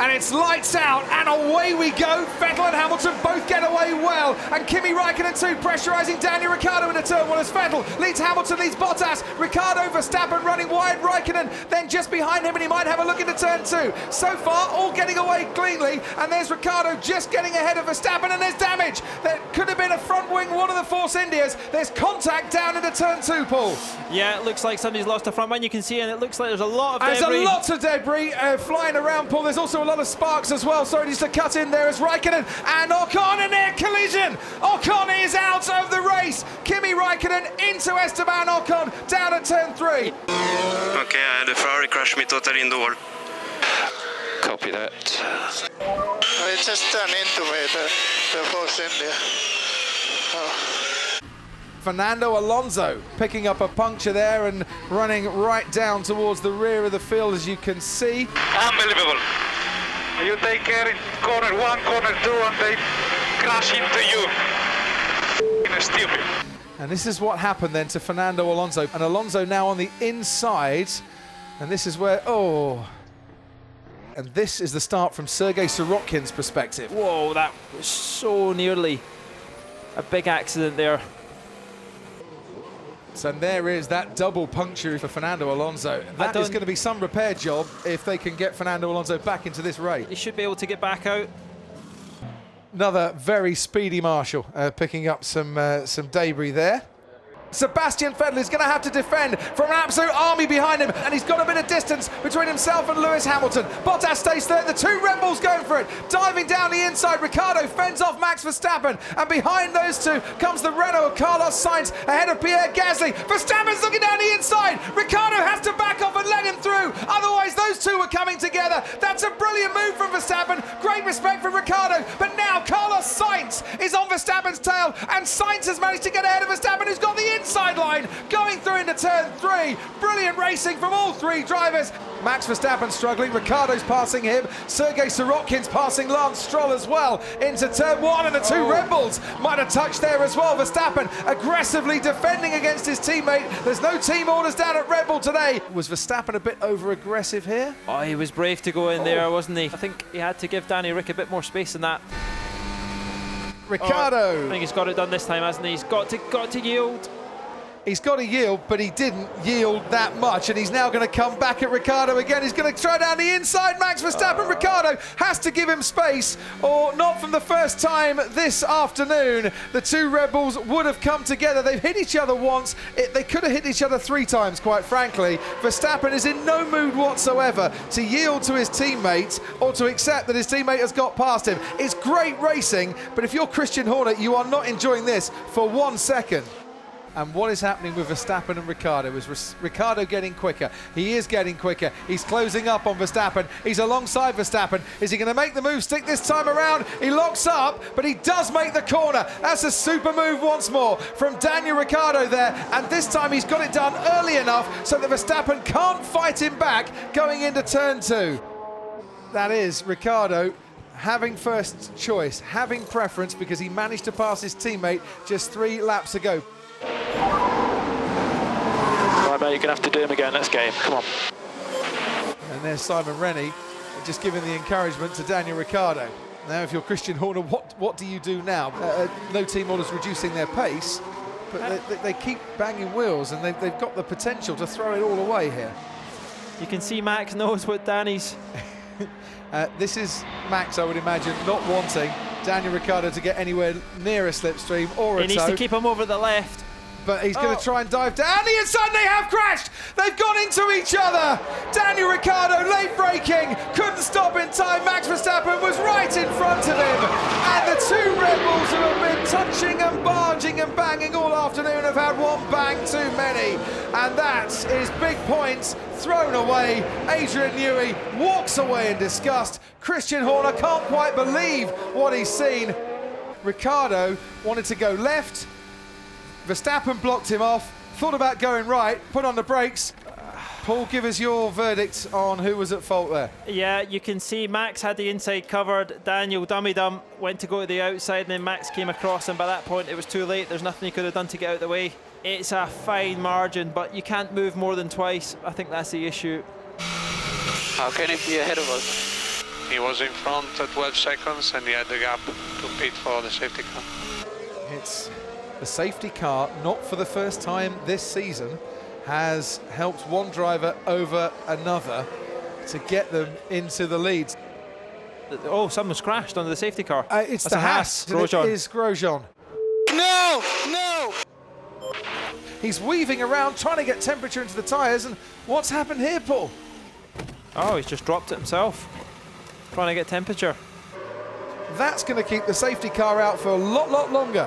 and it's lights out, and away we go. Vettel and Hamilton both get away well, and Kimi Räikkönen too, pressurising Daniel Ricciardo into turn one as Vettel leads Hamilton, leads Bottas, Ricciardo, Verstappen running wide, Räikkönen then just behind him, and he might have a look into turn two. So far, all getting away cleanly, and there's Ricciardo just getting ahead of Verstappen, and there's damage. There could have been a front wing, one of the Force Indias. There's contact down into turn two, Paul. Yeah, it looks like somebody's lost a front wing, you can see, and it looks like there's a lot of debris. There's a lot of debris flying around, Paul. There's also a lot of sparks as well. Sorry, just to cut in there as Räikkönen and Ocon in their collision. Ocon is out of the race. Kimi Räikkönen into Esteban Ocon down at turn three. Okay, the Ferrari crashed me totally in the wall. Copy that. It just turned into me, the Force India. Fernando Alonso picking up a puncture there and running right down towards the rear of the field, as you can see. Unbelievable. You take care in corner one, corner two, and they crash into you. Stupid. And this is what happened then to Fernando Alonso. And Alonso now on the inside. And this is where, and this is the start from Sergei Sorokin's perspective. Whoa, that was so nearly a big accident there. So there is that double puncture for Fernando Alonso. That is going to be some repair job if they can get Fernando Alonso back into this race. He should be able to get back out. Another very speedy Marshall picking up some debris there. Sebastian Vettel is going to have to defend from an absolute army behind him, and he's got a bit of distance between himself and Lewis Hamilton. Bottas stays third, the two Red Bulls going for it, diving down the inside. Ricciardo fends off Max Verstappen, and behind those two comes the Renault of Carlos Sainz ahead of Pierre Gasly. Verstappen's looking down the inside. Ricciardo has to back off and let him through, otherwise those two are coming together. That's a brilliant move from Verstappen, great respect for Ricciardo, but now Carlos Sainz is on Verstappen's tail, and Sainz has managed to get ahead of Verstappen, who's got the inside line going through into turn three. Brilliant racing from all three drivers. Max Verstappen struggling, Ricciardo's passing him, Sergei Sorokin's passing Lance Stroll as well into turn one, and the two Red Bulls might have touched there as well. Verstappen aggressively defending against his teammate. There's no team orders down at Red Bull today. Was Verstappen a bit over aggressive here? Oh, he was brave to go in there, wasn't he? I think he had to give Danny Rick a bit more space than that. Ricciardo. I think he's got it done this time, hasn't he? He's got to yield. He's got to yield, but he didn't yield that much, and he's now going to come back at Ricciardo again. He's going to try down the inside. Max Verstappen, Ricciardo has to give him space, or not from the first time this afternoon. The two Red Bulls would have come together. They've hit each other once. They could have hit each other three times, quite frankly. Verstappen is in no mood whatsoever to yield to his teammate or to accept that his teammate has got past him. It's great racing, but if you're Christian Horner, you are not enjoying this for 1 second. And what is happening with Verstappen and Ricciardo is Ricciardo getting quicker. He is getting quicker. He's closing up on Verstappen. He's alongside Verstappen. Is he going to make the move stick this time around? He locks up, but he does make the corner. That's a super move once more from Daniel Ricciardo there. And this time he's got it done early enough so that Verstappen can't fight him back going into turn two. That is Ricciardo having first choice, having preference, because he managed to pass his teammate just 3 laps ago. Right, mate, you're going to have to do him again. Let's game. Come on. And there's Simon Rennie just giving the encouragement to Daniel Ricciardo. Now, if you're Christian Horner, what do you do now? No team orders reducing their pace, but they keep banging wheels, and they've got the potential to throw it all away here. You can see Max knows what Danny's... This is Max, I would imagine, not wanting Daniel Ricciardo to get anywhere near a slipstream or a toe. He needs to keep him over the left. But he's going to try and dive down the inside. They have crashed. They've gone into each other. Daniel Ricciardo late braking, couldn't stop in time. Max Verstappen was right in front of him. And the two Red Bulls who have been touching and barging and banging all afternoon have had one bang too many. And that is big points thrown away. Adrian Newey walks away in disgust. Christian Horner can't quite believe what he's seen. Ricciardo wanted to go left. Verstappen blocked him off, thought about going right, put on the brakes. Paul, give us your verdict on who was at fault there. Yeah, you can see Max had the inside covered. Daniel dummy-dum went to go to the outside, and then Max came across, and by that point it was too late. There's nothing he could have done to get out of the way. It's a fine margin, but you can't move more than twice. I think that's the issue. How can he be ahead of us? He was in front at 12 seconds and he had the gap to pit for the safety car. It's the safety car, not for the first time this season, has helped one driver over another to get them into the lead. Oh, someone's crashed under the safety car. It's That's the a Haas. Grosjean. It is Grosjean. No, no. He's weaving around, trying to get temperature into the tyres, and what's happened here, Paul? Oh, he's just dropped it himself. Trying to get temperature. That's going to keep the safety car out for a lot longer.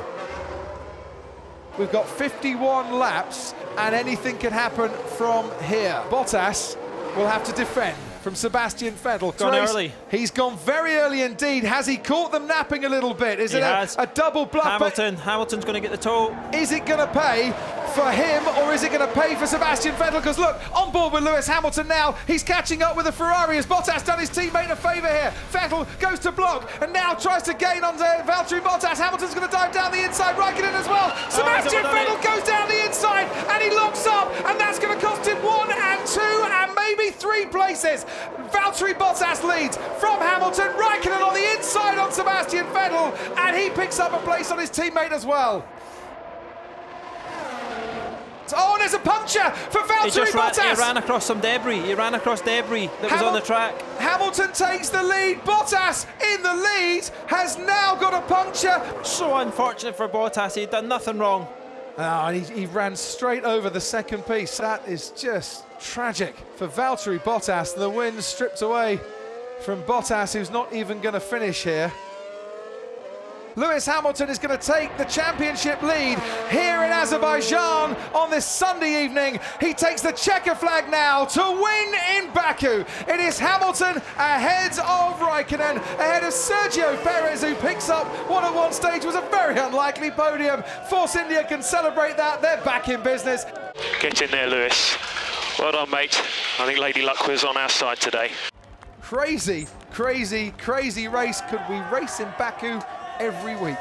We've got 51 laps, and anything can happen from here. Bottas will have to defend from Sebastian Vettel. Gone early. He's gone very early indeed. Has he caught them napping a little bit? Is it a double bluff? Hamilton's going to get the tow. Is it going to pay for him, or is it going to pay for Sebastian Vettel? Because look, on board with Lewis Hamilton now. He's catching up with the Ferrari. Has Bottas done his teammate a favour here? Vettel goes to block and now tries to gain on Valtteri Bottas. Hamilton's going to dive down the inside, Raikkonen as well. Sebastian Vettel goes down the inside and he locks up, and that's going to cost him 1 and 2 and maybe 3 places. Valtteri Bottas leads from Hamilton. Raikkonen on the inside on Sebastian Vettel, and he picks up a place on his teammate as well. Oh, there's a puncture for Valtteri Bottas. He ran across some debris. He ran across debris that was on the track. Hamilton takes the lead. Bottas in the lead has now got a puncture. So unfortunate for Bottas. He'd done nothing wrong. Oh, and he ran straight over the second piece. That is just tragic for Valtteri Bottas. The win stripped away from Bottas, who's not even going to finish here. Lewis Hamilton is going to take the championship lead here in Azerbaijan on this Sunday evening. He takes the checker flag now to win in Baku. It is Hamilton ahead of Raikkonen, ahead of Sergio Perez, who picks up what at one stage was a very unlikely podium. Force India can celebrate that. They're back in business. Get in there, Lewis. Well done, mate. I think Lady Luck was on our side today. Crazy race. Could we race in Baku every week?